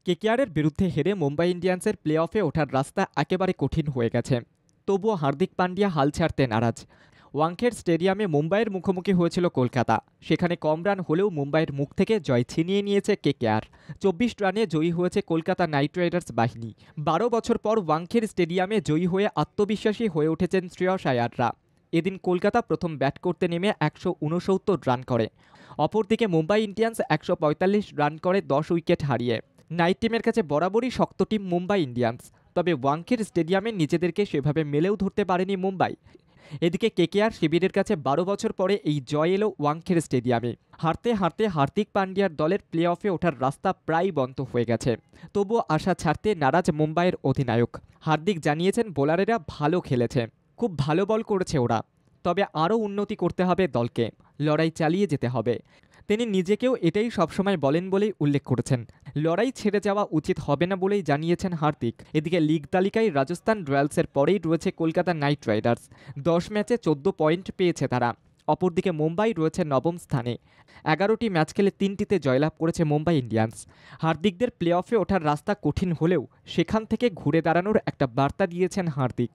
কেকেআরের বিরুদ্ধে হেরে মুম্বাই ইন্ডিয়ান্সের প্লে অফে ওঠার রাস্তা একেবারে কঠিন হয়ে গেছে। তবুও হার্দিক পান্ডিয়া হাল ছাড়তে নারাজ। ওয়াংখেড় স্টেডিয়ামে মুম্বাইয়ের মুখোমুখি হয়েছিল কলকাতা। সেখানে কম রান হলেও মুম্বাইয়ের মুখ থেকে জয় ছিনিয়ে নিয়েছে কেকেআর। ২৪ রানে জয়ী হয়েছে কলকাতা নাইট রাইডার্স বাহিনী। ১২ বছর পর ওয়াংখেড় স্টেডিয়ামে জয়ী হয়ে আত্মবিশ্বাসী হয়ে উঠেছেন শ্রেয়স আয়াররা। এদিন কলকাতা প্রথম ব্যাট করতে নেমে ১৬৯ রান করে। অপরদিকে মুম্বাই ইন্ডিয়ান্স ১৪৫ রান করে ১০ উইকেট হারিয়ে। নাইট টিমের কাছে বরাবরই শক্ত টিম মুম্বাই ইন্ডিয়ান্স। তবে ওয়াংখেড় স্টেডিয়ামে নিজেদেরকে সেভাবে মেলেও ধরতে পারেনি মুম্বাই। এদিকে কেকেআর শিবিরের কাছে ১২ বছর পরে এই জয় এলো ওয়াংখেড় স্টেডিয়ামে। হারতে হারতে হার্দিক পান্ডিয়ার দলের প্লে অফে ওঠার রাস্তা প্রায় বন্ধ হয়ে গেছে। তবুও আশা ছাড়তে নারাজ মুম্বাইয়ের অধিনায়ক। হার্দিক জানিয়েছেন, বোলারেরা ভালো খেলেছে, খুব ভালো বল করেছে ওরা, তবে আরও উন্নতি করতে হবে দলকে, লড়াই চালিয়ে যেতে হবে। তিনি নিজেকেও এটাই সবসময় বলেন বলেই উল্লেখ করেছেন। লড়াই ছেড়ে যাওয়া উচিত হবে না বলেই জানিয়েছেন হার্দিক। এদিকে লিগ তালিকায় রাজস্থান রয়্যালসের পরেই রয়েছে কলকাতা নাইট রাইডার্স। ১০ ম্যাচে ১৪ পয়েন্ট পেয়েছে তারা। অপরদিকে মুম্বাই রয়েছে নবম স্থানে। ১১টি ম্যাচ খেলে ৩টিতে জয়লাভ করেছে মুম্বাই ইন্ডিয়ান্স। হার্দিকদের প্লে অফে ওঠার রাস্তা কঠিন হলেও সেখান থেকে ঘুরে দাঁড়ানোর একটা বার্তা দিয়েছেন হার্দিক।